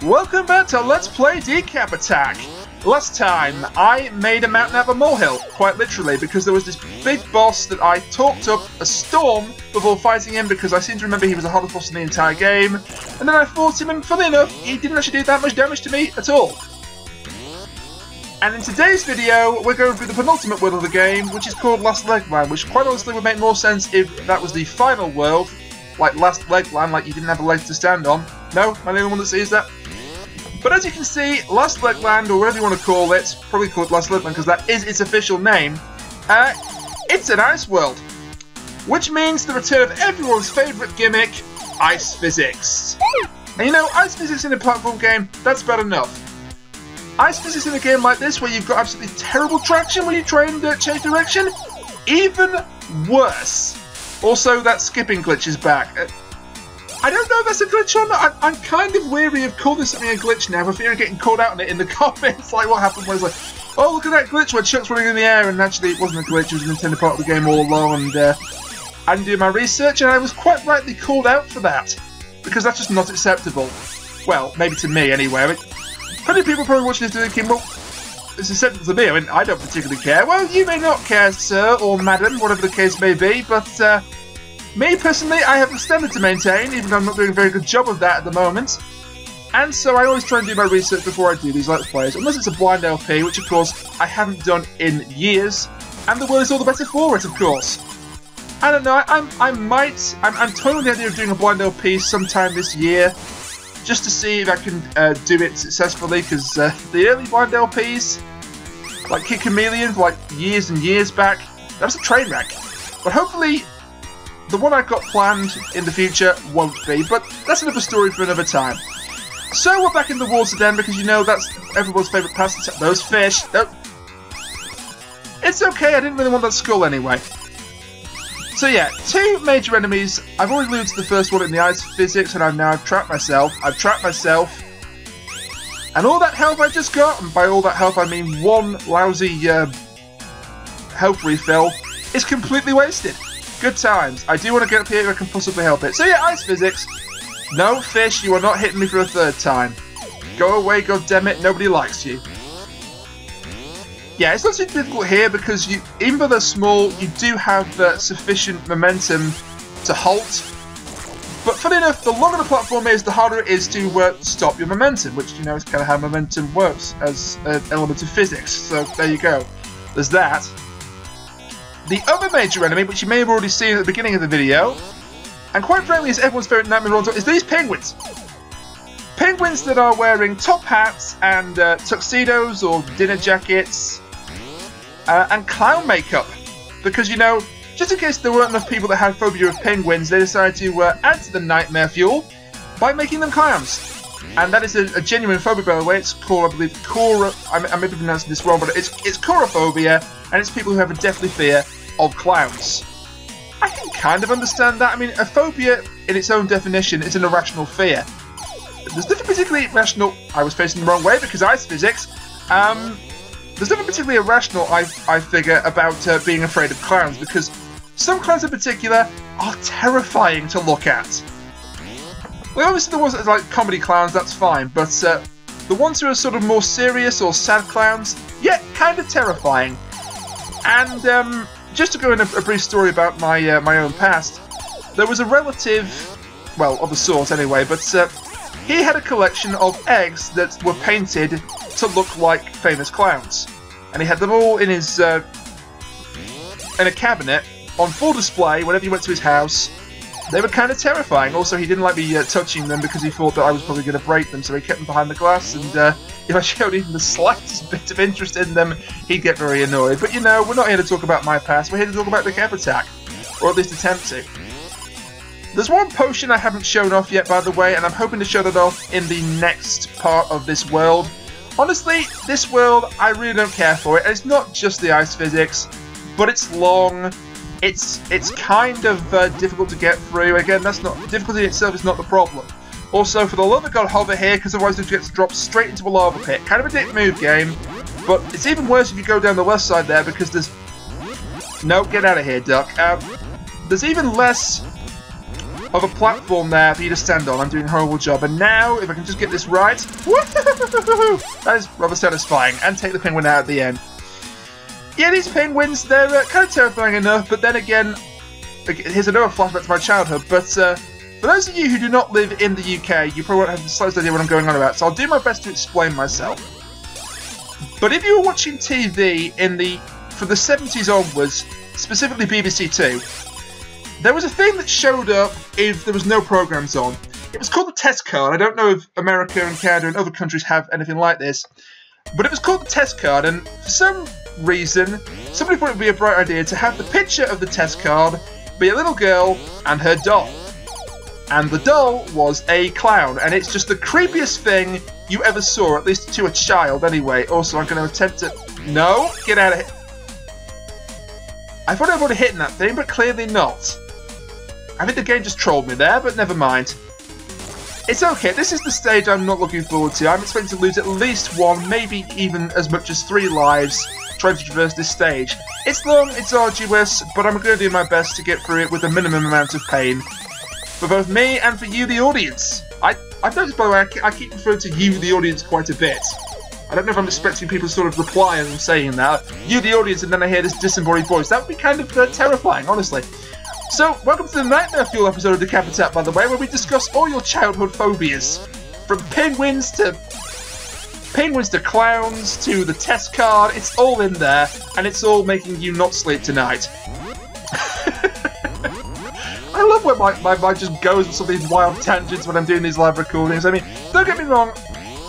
Welcome back to Let's Play Decap Attack. Last time, I made a mountain out of a molehill, quite literally, because there was this big boss that I talked up a storm before fighting him, because I seem to remember he was the hardest boss in the entire game, and then I fought him, and funny enough, he didn't actually do that much damage to me at all. And in today's video, we're going through the penultimate world of the game, which is called Last Leg Land, which quite honestly would make more sense if that was the final world, like Last Leg Land, like you didn't have a leg to stand on. No, am I the only one that sees that? But as you can see, Last Leg Land, or whatever you want to call it, probably call it Last Leg Land because that is its official name, it's an ice world. Which means the return of everyone's favourite gimmick, ice physics. And you know, ice physics in a platform game, that's bad enough. Ice physics in a game like this, where you've got absolutely terrible traction when you try and change direction, even worse. Also, that skipping glitch is back. I don't know if that's a glitch or not. I'm kind of weary of calling something a glitch now, for fear of getting called out on it in the comments, like what happened when it's like, oh, look at that glitch where Chuck's running in the air, and actually it wasn't a glitch, it was an intended part of the game all along, and I didn't do my research, and I was quite rightly called out for that, because that's just not acceptable. Well, maybe to me anyway. Plenty of people probably watching this thinking, well, it's acceptable to me, I mean, I don't particularly care. Well, you may not care, sir, or madam, whatever the case may be, but me, personally, I have a standard to maintain, even though I'm not doing a very good job of that at the moment. And so I always try and do my research before I do these Let's Plays, unless it's a blind LP, which of course I haven't done in years, and the world is all the better for it, of course. I don't know, I'm toying with the idea of doing a blind LP sometime this year, just to see if I can do it successfully, because the early blind LPs, like Kid Chameleon, like years and years back, that was a train wreck. But hopefully, the one I've got planned in the future won't be, but that's another story for another time. So we're back in the water then, because you know that's everyone's favourite pastime. Those fish. It's okay, I didn't really want that skull anyway. So yeah, two major enemies. I've already alluded to the first one in the ice physics, and I've trapped myself. And all that health I just got, and by all that health I mean one lousy health refill, is completely wasted. Good times. I do want to get up here if I can possibly help it. So yeah, ice physics. No, fish, you are not hitting me for a third time. Go away, goddammit, nobody likes you. Yeah, it's not too difficult here because even though they're small, you do have sufficient momentum to halt. But funny enough, the longer the platform is, the harder it is to stop your momentum, which, you know, is kind of how momentum works as an element of physics. So there you go. There's that. The other major enemy, which you may have already seen at the beginning of the video, and quite frankly is everyone's favourite nightmare on top, is these penguins. Penguins that are wearing top hats and tuxedos or dinner jackets and clown makeup. Because, you know, just in case there weren't enough people that had phobia of penguins, they decided to add to the nightmare fuel by making them clowns. And that is a genuine phobia, by the way. It's called, I believe, I may be pronouncing this wrong, but it's chorophobia, and it's people who have a deathly fear of clowns. I can kind of understand that. I mean, a phobia, in its own definition, is an irrational fear. There's nothing particularly irrational. I was facing the wrong way because ice physics. There's nothing particularly irrational, I figure, about being afraid of clowns, because some clowns in particular are terrifying to look at. Well, obviously the ones that are like comedy clowns, that's fine, but the ones who are sort of more serious or sad clowns, yeah, kind of terrifying. And just to go in a brief story about my own past, there was a relative, well, of a sort anyway, but he had a collection of eggs that were painted to look like famous clowns, and he had them all in his in a cabinet on full display whenever you went to his house. They were kind of terrifying. Also, he didn't like me touching them because he thought that I was probably going to break them, so he kept them behind the glass, and if I showed even the slightest bit of interest in them, he'd get very annoyed. But you know, we're not here to talk about my past, we're here to talk about the Decap attack, or at least attempt to. There's one potion I haven't shown off yet, by the way, and I'm hoping to show that off in the next part of this world. Honestly, this world, I really don't care for it, and it's not just the ice physics, but it's long. It's kind of difficult to get through. Again, that's not difficulty itself is not the problem. Also, for the love of God, hover here, because otherwise it gets dropped straight into a lava pit. Kind of a dick move, game, but it's even worse if you go down the west side there, because there's... No, get out of here, duck. There's even less of a platform there for you to stand on. I'm doing a horrible job. And now, if I can just get this right, that is rather satisfying. And take the penguin out at the end. Yeah, these penguins, they're kind of terrifying enough, but then again, here's another flashback to my childhood, but for those of you who do not live in the UK, you probably won't have the slightest idea what I'm going on about, so I'll do my best to explain myself. But if you were watching TV from the 70s onwards, specifically BBC Two, there was a thing that showed up if there was no programmes on. It was called the test card. I don't know if America and Canada and other countries have anything like this, but it was called the test card, and for some reason, somebody thought it would be a bright idea to have the picture of the test card be a little girl and her doll. And the doll was a clown, and it's just the creepiest thing you ever saw, at least to a child anyway. Also, I'm going to attempt to... No! Get out of here! I thought I would have hit that thing, but clearly not. I think the game just trolled me there, but never mind. It's okay, this is the stage I'm not looking forward to. I'm expecting to lose at least 1, maybe even as much as 3 lives trying to traverse this stage. It's long, it's arduous, but I'm going to do my best to get through it with a minimum amount of pain. For both me and for you, the audience. I've noticed, by the way, I keep referring to you, the audience, quite a bit. I don't know if I'm expecting people to sort of reply as I'm saying that. You, the audience, and then I hear this disembodied voice. That would be kind of terrifying, honestly. So, welcome to the Nightmare Fuel episode of Decap, by the way, where we discuss all your childhood phobias. From penguins to clowns to the test card, it's all in there, and it's all making you not sleep tonight. I love when my mind just goes on some of these wild tangents when I'm doing these live recordings. I mean, don't get me wrong,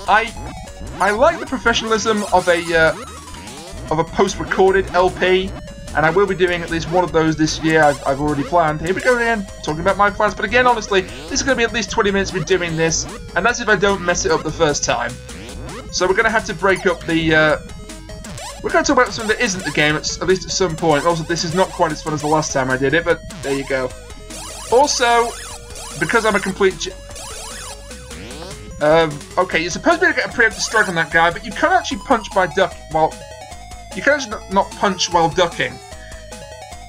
I like the professionalism of a post-recorded LP, and I will be doing at least one of those this year. I've already planned. Here we go again, talking about my plans. But again, honestly, this is going to be at least 20 minutes of me doing this, and that's if I don't mess it up the first time. So we're going to have to break up the... we're going to talk about something that isn't the game, at least at some point. Also, this is not quite as fun as the last time I did it, but there you go. Also, because I'm a complete... okay, you're supposed to be able to get a preemptive strike on that guy, but you can't actually punch by duck while... You can actually not punch while ducking.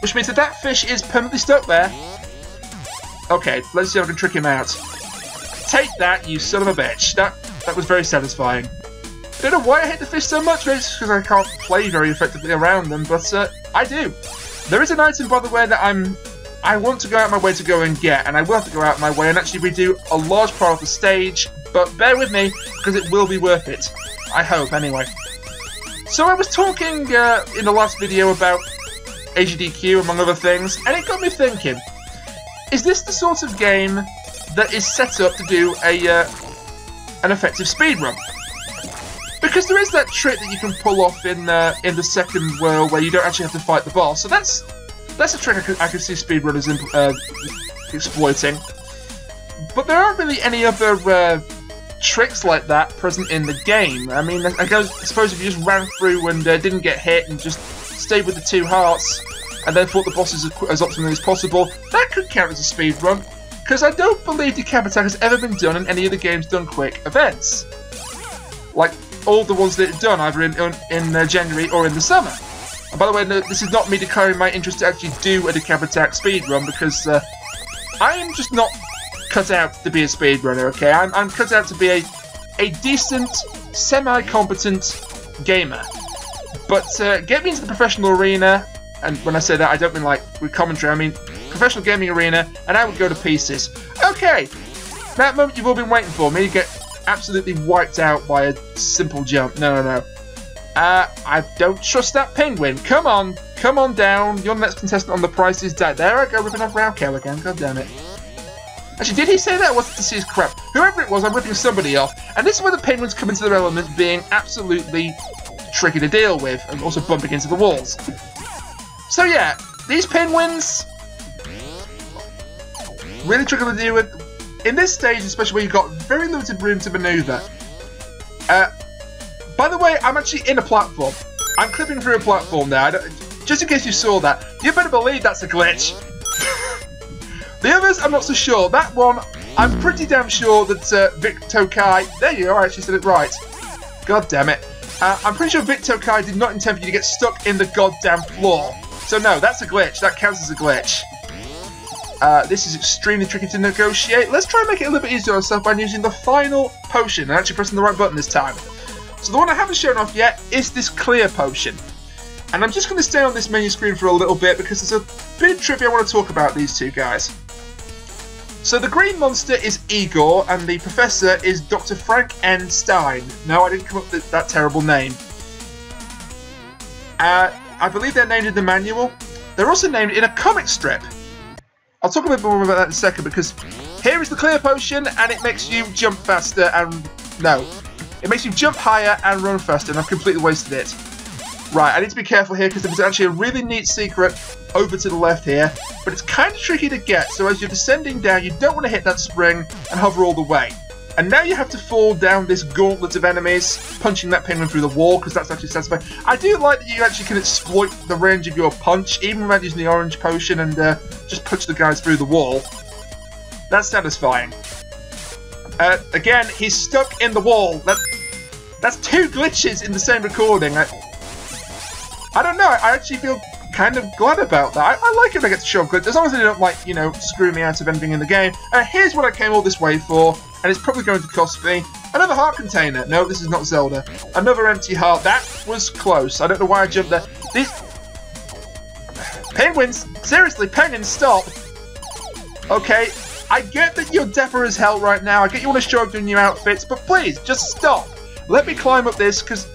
Which means that fish is permanently stuck there. Okay, let's see if I can trick him out. Take that, you son of a bitch. That was very satisfying. I don't know why I hate the fish so much, maybe it's because I can't play very effectively around them, but I do. There is an item, by the way, that I want to go out of my way to go and get, and I will have to go out of my way and actually redo a large part of the stage, but bear with me, because it will be worth it. I hope, anyway. So I was talking in the last video about AGDQ, among other things, and it got me thinking, is this the sort of game that is set up to do an effective speedrun? Because there is that trick that you can pull off in the second world where you don't actually have to fight the boss, so that's a trick I could see speedrunners exploiting. But there aren't really any other tricks like that present in the game. I mean, I suppose if you just ran through and didn't get hit and just stayed with the 2 hearts and then fought the bosses as optimally as possible, that could count as a speedrun. Because I don't believe Decap has ever been done in any of the game's Done Quick events. Like, all the ones that it's done, either in January or in the summer. And by the way, no, this is not me declaring my interest to actually do a Decap speedrun, because I am just not cut out to be a speedrunner, okay? I'm cut out to be a decent, semi-competent gamer. But get me into the professional arena, and when I say that, I don't mean like with commentary, I mean professional gaming arena, and I would go to pieces. Okay, that moment you've all been waiting for, me to get absolutely wiped out by a simple jump. No. I don't trust that penguin. Come on down. You're the next contestant on The Price is Dead. There I go, ripping off Rainiac again. God damn it. Actually, did he say that? I wanted to see his crap. Whoever it was, I'm ripping somebody off. And this is where the penguins come into their element, being absolutely tricky to deal with, and also bumping into the walls. So yeah, these penguins, really tricky to deal with. In this stage, especially where you've got very limited room to maneuver. By the way, I'm actually in a platform. I'm clipping through a platform now. Just in case you saw that, you better believe that's a glitch. The others, I'm not so sure. That one, I'm pretty damn sure that Vic Tokai... There you are, I actually said it right. God damn it. I'm pretty sure Vic Tokai did not intend for you to get stuck in the goddamn floor. So no, that's a glitch. That counts as a glitch. This is extremely tricky to negotiate. Let's try and make it a little bit easier on ourselves by using the final potion and actually pressing the right button this time. So the one I haven't shown off yet is this clear potion. And I'm just going to stay on this menu screen for a little bit because there's a bit of trivia I want to talk about these two guys. So the green monster is Igor and the professor is Dr. Frank N. Stein. No, I didn't come up with that terrible name. I believe they're named in the manual. They're also named in a comic strip. I'll talk a bit more about that in a second because here is the clear potion and it makes you jump faster and... No. It makes you jump higher and run faster and I've completely wasted it. Right, I need to be careful here because there's actually a really neat secret over to the left here, but it's kind of tricky to get, so as you're descending down, you don't want to hit that spring and hover all the way. And now you have to fall down this gauntlet of enemies, punching that penguin through the wall, because that's actually satisfying. I do like that you actually can exploit the range of your punch, even without using the orange potion, and just punch the guys through the wall. That's satisfying. Again, he's stuck in the wall. That's two glitches in the same recording. I don't know, I actually feel kind of glad about that. I like it when I get to show off glitches, as long as they don't, like, you know, screw me out of anything in the game. Here's what I came all this way for, and it's probably going to cost me another heart container. No, this is not Zelda. Another empty heart. That was close. I don't know why I jumped there. These... Penguins! Seriously, penguins, stop! Okay, I get that you're dapper as hell right now. I get you want to show off your new outfits, but please, just stop. Let me climb up this, because...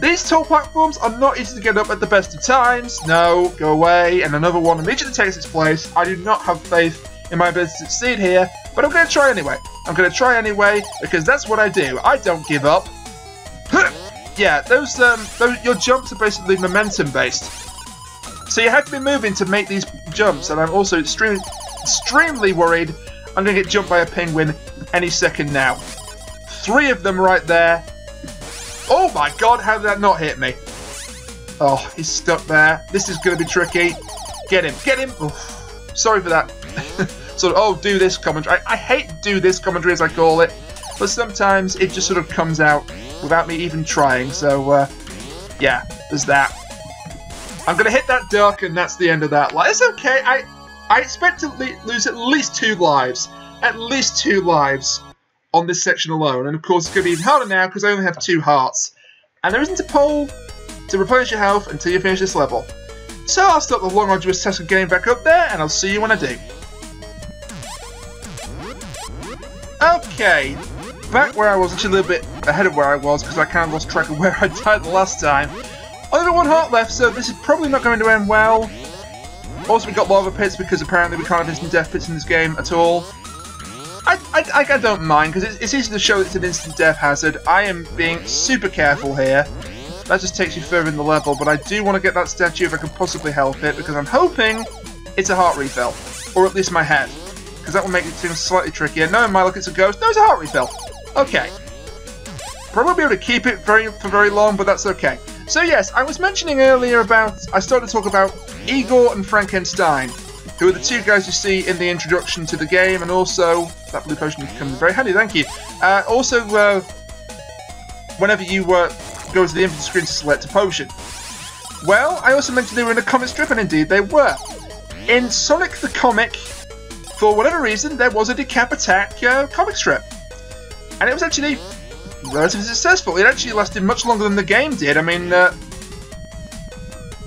These tall platforms are not easy to get up at the best of times. No, go away. And another one immediately takes its place. I do not have faith in my ability to succeed here, but I'm going to try anyway. I'm going to try anyway, because that's what I do. I don't give up. Yeah, those your jumps are basically momentum based. So you have to be moving to make these jumps, and I'm also extremely worried I'm going to get jumped by a penguin any second now. 3 of them right there. Oh my god, how did that not hit me? Oh, he's stuck there. This is going to be tricky. Get him, get him. Oh, sorry for that. Sort of, oh, do this commentary. I hate do this commentary as I call it, but sometimes it just sort of comes out without me even trying. So, yeah, there's that. I'm going to hit that duck and that's the end of that. Like, it's okay. I expect to lose at least 2 lives. At least 2 lives. On this section alone, and of course it's going to be even harder now because I only have 2 hearts. And there isn't a pole to replenish your health until you finish this level. So I'll start the long arduous task of getting back up there, and I'll see you when I do. Okay, back where I was, actually a little bit ahead of where I was because I kind of lost track of where I died the last time. Only 1 heart left, so this is probably not going to end well. Also, we got lava pits because apparently we can't have instant death pits in this game at all. I don't mind, because it's easy to show it's an instant death hazard. I am being super careful here. That just takes you further in the level, but I do want to get that statue if I can possibly help it, because I'm hoping it's a heart refill. Or at least my head. Because that will make it seem slightly trickier. No, my look, it's a ghost. No, it's a heart refill. Okay. Probably won't be able to keep it for very long, but that's okay. So yes, I was mentioning earlier about... I started to talk about Igor and Frankenstein, who are the 2 guys you see in the introduction to the game, and also that blue potion comes in very handy, thank you. Also, whenever you go to the inventory screen to select a potion. Well, I also mentioned they were in a comic strip, and indeed they were. In Sonic the Comic, for whatever reason, there was a Decap Attack comic strip. And it was actually relatively successful. It actually lasted much longer than the game did. I mean,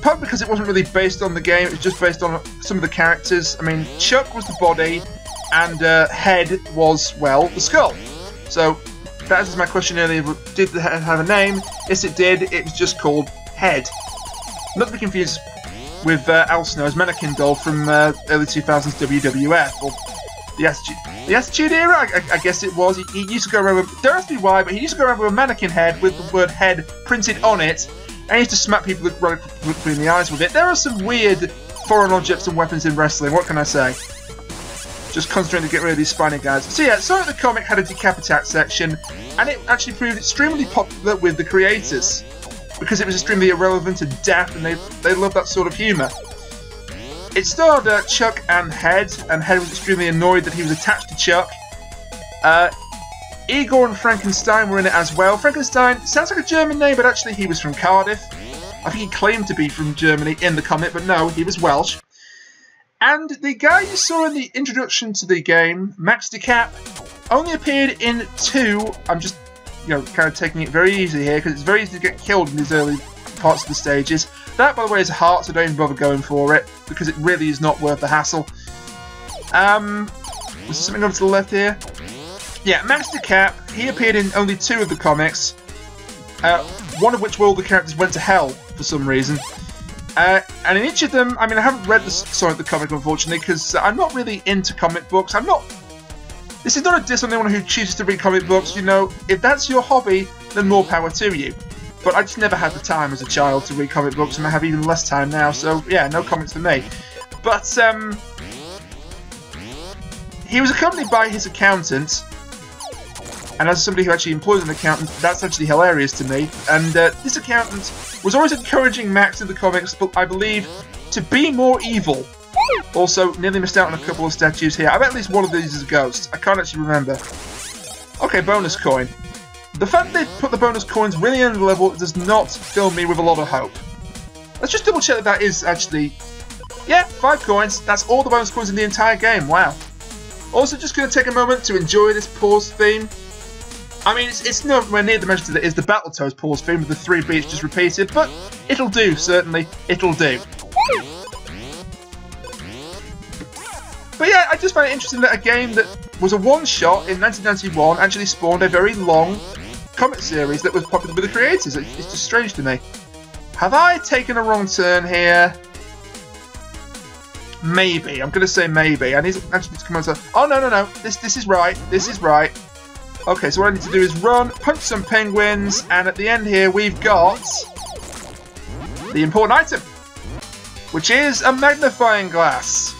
partly because it wasn't really based on the game, it was just based on some of the characters. I mean, Chuck was the body, and Head was, well, the skull. So, that answers my question earlier, did the Head have a name? Yes, it did. It was just called Head. Not to be confused with Al Snow's mannequin doll from early 2000s WWF, or the Attitude Era, I guess it was. He used to go around with, don't ask me why, but he used to go around with a mannequin head with the word Head printed on it, and he used to smack people right between the eyes with it. There are some weird foreign objects and weapons in wrestling, what can I say? Just concentrating to get rid of these spiny guys. So yeah, Sonic the Comic had a Decap Attack section, and it actually proved extremely popular with the creators, because it was extremely irrelevant and daft, and they loved that sort of humour. It starred Chuck and Head was extremely annoyed that he was attached to Chuck. Igor and Frankenstein were in it as well. Frankenstein sounds like a German name, but actually he was from Cardiff. I think he claimed to be from Germany in the comic, but no, he was Welsh. And the guy you saw in the introduction to the game, Max Decap, only appeared in 2. I'm just, kind of taking it very easy here because it's very easy to get killed in these early parts of the stages. That, by the way, is a heart, so don't even bother going for it because it really is not worth the hassle. Was there something over to the left here? Yeah, Max Decap, he appeared in only 2 of the comics, one of which all the characters went to hell for some reason. And in each of them, I mean, I haven't read the comic, unfortunately, because I'm not really into comic books. This is not a diss on anyone who chooses to read comic books. If that's your hobby, then more power to you. But I just never had the time as a child to read comic books, and I have even less time now, so yeah, no comics for me. But, he was accompanied by his accountant, and as somebody who actually employs an accountant, that's actually hilarious to me. And this accountant was always encouraging Max in the comics, but I believe, to be more evil. Also, nearly missed out on a couple of statues here. I bet at least one of these is a ghost. I can't actually remember. Okay, bonus coin. The fact that they put the bonus coins really under the level does not fill me with a lot of hope. Let's just double check that is actually... Yeah, 5 coins. That's all the bonus coins in the entire game. Wow. Also, just going to take a moment to enjoy this pause theme. I mean, it's nowhere near the measure that is the Battletoads pause theme with the 3 beats just repeated, but it'll do, certainly. It'll do. But yeah, I just find it interesting that a game that was a one-shot in 1991 actually spawned a very long comic series that was popular with the creators. It's just strange to me. Have I taken a wrong turn here? Maybe. I'm going to say maybe. I need to actually come on to... Oh, no. This is right. This is right. Okay, so what I need to do is run, punch some penguins, and at the end here we've got the important item, which is a magnifying glass.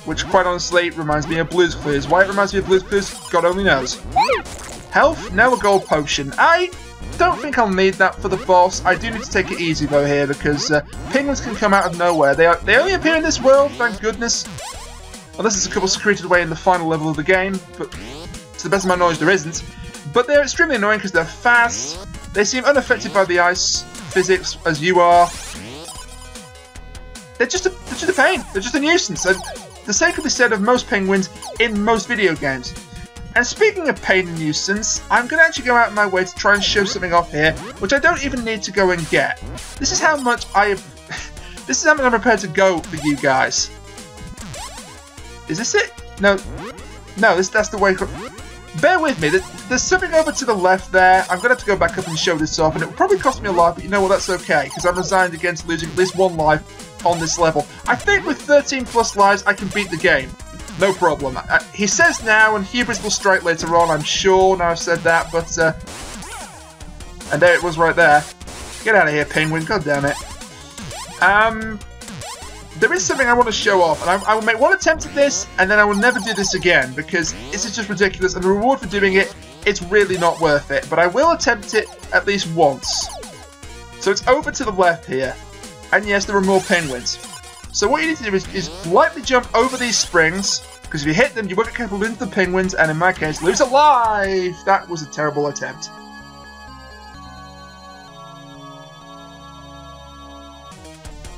Which, quite honestly, reminds me of Blue's Clues. Why it reminds me of Blue's Clues, God only knows. Health, now a gold potion. I don't think I'll need that for the boss. I do need to take it easy, though, here, because penguins can come out of nowhere. They only appear in this world, thank goodness. Unless there's a couple secreted away in the final level of the game, but to the best of my knowledge, there isn't. But they're extremely annoying because they're fast. They seem unaffected by the ice physics, as you are. They're just a pain. They're just a nuisance. And the same could be said of most penguins in most video games. And speaking of pain and nuisance, I'm going to actually go out of my way to try and show something off here, which I don't even need to go and get. This is how much this is how much I'm prepared to go for you guys. Is this it? No, that's the way. Bear with me. There's something over to the left there. I'm going to have to go back up and show this off, and it will probably cost me a life, but you know what? That's okay, because I'm resigned against losing at least 1 life on this level. I think with 13 plus lives, I can beat the game. No problem. He says now, and hubris will strike later on, I'm sure, now I've said that, but, and there it was right there. Get out of here, penguin, god damn it. There is something I want to show off, and I will make one attempt at this, and then I will never do this again, because this is just ridiculous, and the reward for doing it, it's really not worth it. But I will attempt it at least once. So it's over to the left here, and yes, there are more penguins. So what you need to do is lightly jump over these springs, because if you hit them, you won't get catapulted into the penguins, and in my case, lose a life! That was a terrible attempt.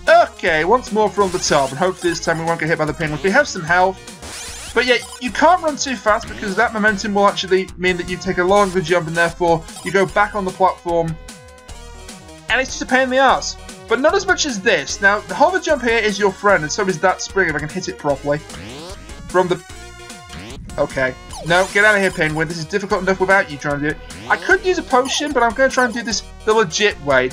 Okay, once more from the top, and hopefully this time we won't get hit by the penguins. We have some health, but yeah, you can't run too fast because that momentum will actually mean that you take a longer jump and therefore you go back on the platform, and it's just a pain in the ass. But not as much as this. Now, the hover jump here is your friend, and so is that spring if I can hit it properly. From the... Okay. No, get out of here, penguin. This is difficult enough without you trying to do it. I could use a potion, but I'm going to try and do this the legit way.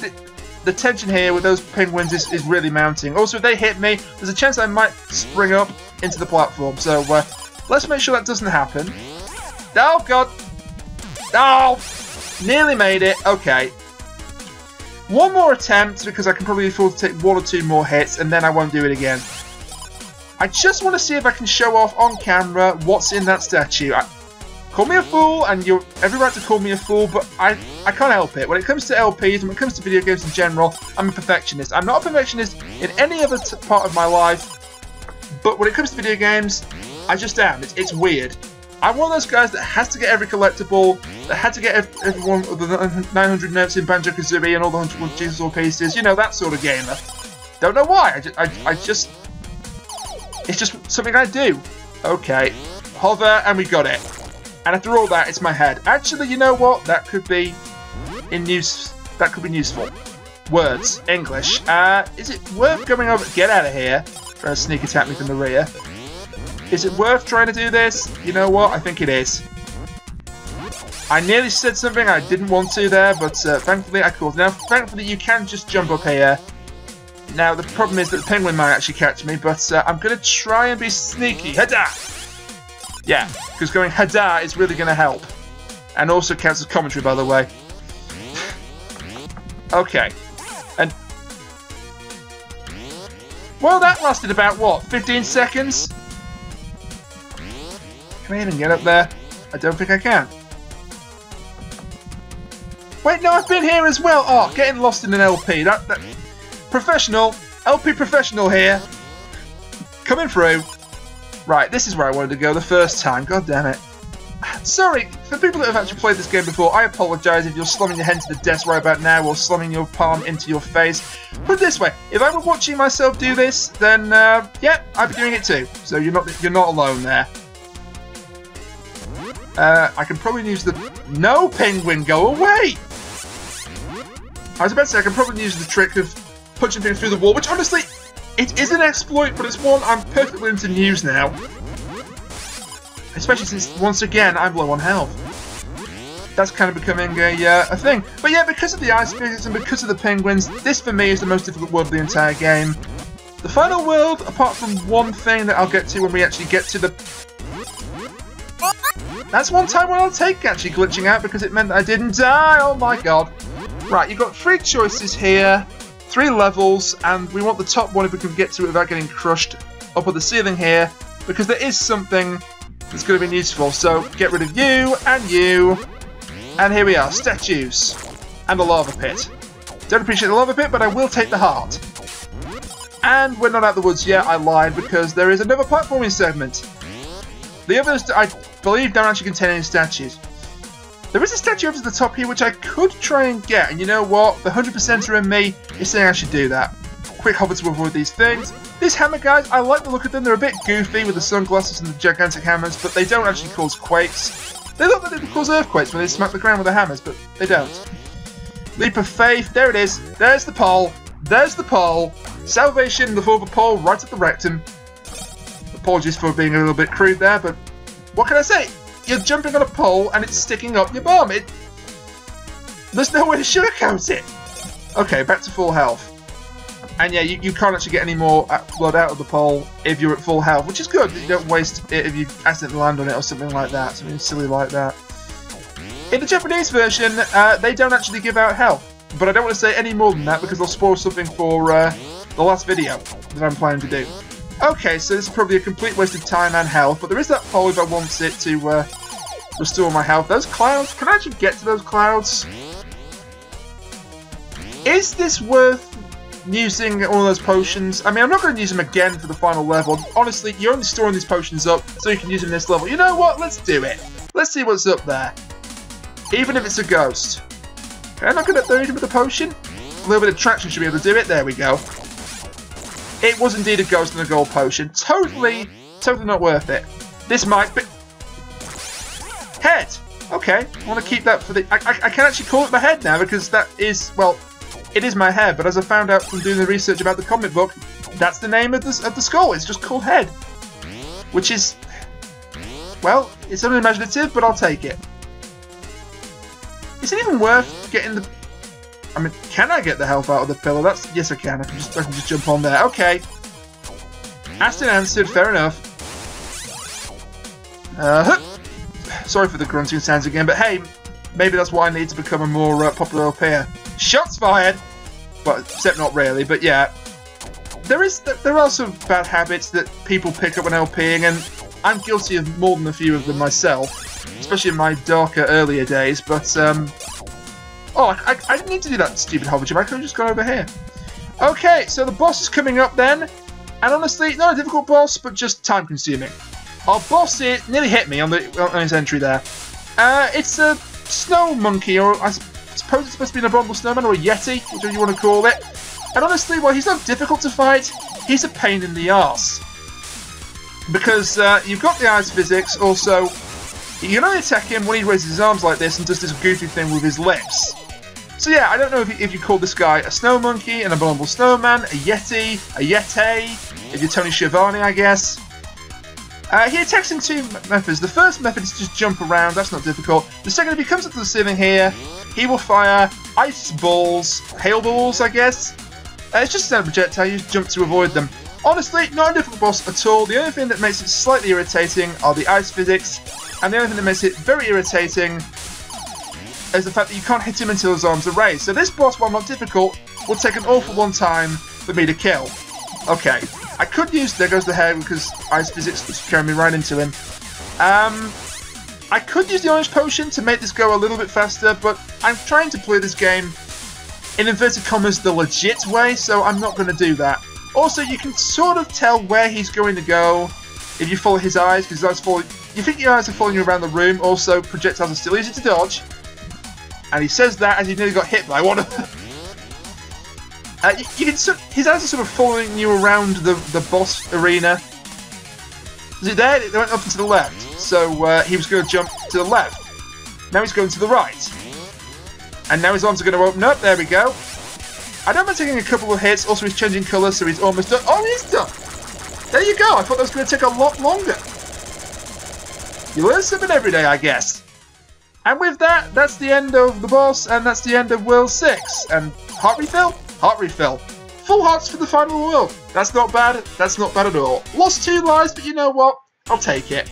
The tension here with those penguins is really mounting. Also, if they hit me, there's a chance I might spring up into the platform. So, let's make sure that doesn't happen. Oh, God. Oh! Nearly made it. Okay. One more attempt, because I can probably afford to take 1 or 2 more hits, and then I won't do it again. I just want to see if I can show off on camera what's in that statue. Call me a fool, and you're every right to call me a fool, but I can't help it. When it comes to LPs, and when it comes to video games in general, I'm a perfectionist. I'm not a perfectionist in any other part of my life, but when it comes to video games, I just am. It's weird. I'm one of those guys that has to get every collectible, that had to get every one of the 900 notes in Banjo-Kazooie and all the 100 jigsaw pieces, you know, that sort of gamer. Don't know why, I just... It's just something I do. Okay. Hover, and we got it. And after all that, it's my head. Actually, you know what? That could be that could be useful. Words. English. Is it worth going over... Get out of here. Trying to sneak attack me from the rear. Is it worth trying to do this? You know what? I think it is. I nearly said something I didn't want to there, but thankfully I called. Now, thankfully you can just jump up here. Now, the problem is that the penguin might actually catch me, but I'm going to try and be sneaky. Hada! Yeah, because going hada is really going to help. And also counts as commentary, by the way. Okay. And... Well, that lasted about, what, 15 seconds? Can I even get up there? I don't think I can. Wait, no, I've been here as well. Oh, getting lost in an LP. That professional, LP professional here. Coming through. Right, this is where I wanted to go the first time. God damn it. Sorry, for people that have actually played this game before, I apologise if you're slamming your head to the desk right about now or slamming your palm into your face. Put it this way, if I were watching myself do this, then yeah, I'd be doing it too. So you're not alone there. I can probably use the... No, penguin, go away! I was about to say I can probably use the trick of punching things through the wall, which honestly, it is an exploit, but it's one I'm perfectly willing to use now. Especially since, once again, I'm low on health. That's kind of becoming a thing. But yeah, because of the ice physics and because of the penguins, this for me is the most difficult world of the entire game. The final world, apart from one thing that I'll get to when we actually get to the... That's one time when I'll take actually glitching out because it meant that I didn't die. Oh my god. Right, you've got 3 choices here, 3 levels, and we want the top one if we can get to it without getting crushed up on the ceiling here, because there is something that's going to be useful. So get rid of you, and here we are, statues, and the lava pit. Don't appreciate the lava pit, but I will take the heart. And we're not out of the woods yet, I lied, because there is another platforming segment. The others, I believe, don't actually contain any statues. There is a statue over to the top here which I could try and get, and you know what? The 100%er in me is saying I should do that. Quick hover to avoid these things. These hammer guys, I like the look of them. They're a bit goofy with the sunglasses and the gigantic hammers, but they don't actually cause quakes. They look like they would cause earthquakes when they smack the ground with the hammers, but they don't. Leap of faith, there it is. There's the pole. There's the pole. Salvation in the form of a pole right at the rectum. Apologies for being a little bit crude there, but what can I say? You're jumping on a pole and it's sticking up your bum. There's no way to sugarcoat it. Okay, back to full health. And yeah, you can't actually get any more blood out of the pole if you're at full health, which is good. You don't waste it if you accidentally land on it or something like that. Something silly like that. In the Japanese version, they don't actually give out health. But I don't want to say any more than that because they'll spoil something for the last video that I'm planning to do. Okay, so this is probably a complete waste of time and health, but there is that pole if I want it to restore my health. Those clouds, can I actually get to those clouds? Is this worth using all those potions? I mean, I'm not going to use them again for the final level. Honestly, you're only storing these potions up so you can use them in this level. You know what? Let's do it. Let's see what's up there. Even if it's a ghost. Okay, I'm not going to do anything with the potion. A little bit of traction should be able to do it. There we go. It was indeed a ghost and a gold potion. Totally not worth it. This might be... Head! Okay, I want to keep that for the... I can actually call it my head now because that is, well, it is my head, but as I found out from doing the research about the comic book, that's the name of the skull. It's just called Head. Which is... Well, it's unimaginative, but I'll take it. Is it even worth getting the... I mean, can I get the health out of the pillar? That's... Yes, I can. I can just jump on there. Okay. Asked and answered. Fair enough. Sorry for the grunting sounds again, but hey, maybe that's what I need to become a more popular up here. Shots fired! Well, except not really, but yeah. There are some bad habits that people pick up when LPing, and I'm guilty of more than a few of them myself, especially in my darker, earlier days, but, oh, I didn't need to do that stupid hover jump. I could have just gone over here. Okay, so the boss is coming up then, and honestly, not a difficult boss, but just time-consuming. Our boss nearly hit me on his entry there. It's a snow monkey, or I suppose it's supposed to be an Abominable Snowman, or a Yeti, whichever you want to call it. And honestly, while he's not difficult to fight, he's a pain in the arse. Because you've got the ice physics, also, you can only attack him when he raises his arms like this and does this goofy thing with his lips. So yeah, I don't know if you call this guy a snow monkey, an abominable snowman, a yeti, a yeti, if you're Tony Schiavone, I guess. He attacks in two methods. The first method is to just jump around, that's not difficult. The second, if he comes up to the ceiling here, he will fire ice balls, hail balls, I guess. It's just a standard projectile, you just jump to avoid them. Honestly, not a difficult boss at all. The only thing that makes it slightly irritating are the ice physics, and the only thing that makes it very irritating is the fact that you can't hit him until his arms are raised. So this boss, while not difficult, will take an awful long time for me to kill. Okay, I could use, there goes the head, because ice physics was carrying me right into him. I could use the orange potion to make this go a little bit faster, but I'm trying to play this game in inverted commas the legit way, so I'm not going to do that. Also, you can sort of tell where he's going to go if you follow his eyes, because his eyes follow. You think your eyes are following you around the room. Also, projectiles are still easy to dodge. And he says that as he nearly got hit by one of them. His eyes are sort of following you around the boss arena. See there? They went up and to the left. So he was going to jump to the left. Now he's going to the right. And now his arms are going to open up. There we go. I don't mind taking a couple of hits. Also, he's changing colour, so he's almost done. Oh, he's done! There you go. I thought that was going to take a lot longer. You learn something every day, I guess. And with that, that's the end of the boss, and that's the end of World 6. And heart refill? Heart refill. Full hearts for the final world. That's not bad. That's not bad at all. Lost 2 lives, but you know what? I'll take it.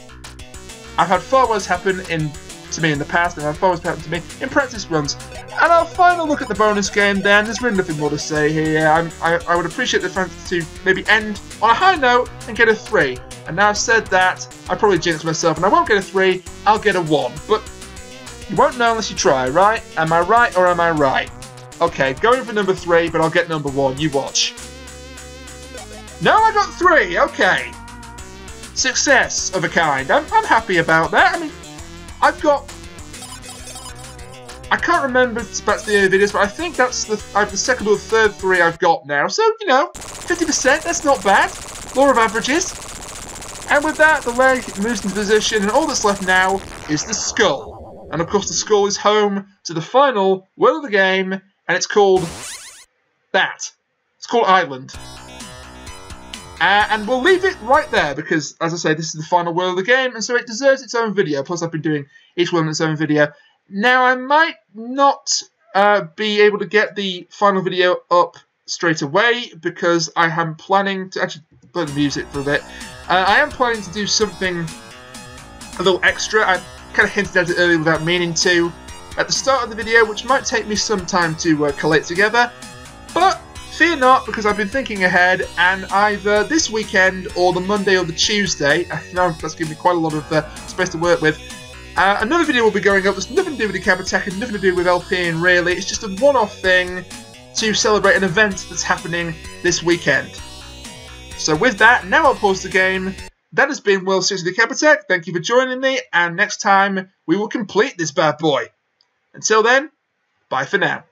I've had far worse happen to me in the past, and I've far worse happen to me in practice runs. And our final look at the bonus game then, there's really nothing more to say here. I would appreciate the fans to maybe end on a high note and get a 3. And now I've said that, I probably jinxed myself and I won't get a 3, I'll get a 1. But you won't know unless you try, right? Am I right or am I right? Okay, going for number 3, but I'll get number 1, you watch. No, I got 3, okay. Success of a kind. I'm happy about that. I mean, I can't remember back to the earlier videos, but I think that's I have the second or third 3 I've got now. So, you know, 50%, that's not bad. Law of averages. And with that, the leg moves into position, and all that's left now is the skull. And of course, the skull is home to the final world of the game, and it's called that. It's called Island. And we'll leave it right there, because, as I say, this is the final world of the game, and so it deserves its own video. Plus, I've been doing each one in its own video. Now, I might not be able to get the final video up straight away, because I am planning to actually play the music for a bit. I am planning to do something a little extra. I kind of hinted at it earlier without meaning to at the start of the video, which might take me some time to collate together. But fear not, because I've been thinking ahead, and either this weekend or the Monday or the Tuesday, I know that's giving me quite a lot of space to work with, another video will be going up. There's nothing to do with the Decap attack and nothing to do with LPing really. It's just a one-off thing to celebrate an event that's happening this weekend. So with that, now I'll pause the game. That has been World 6 of the Decap attack. Thank you for joining me, and next time we will complete this bad boy. Until then, bye for now.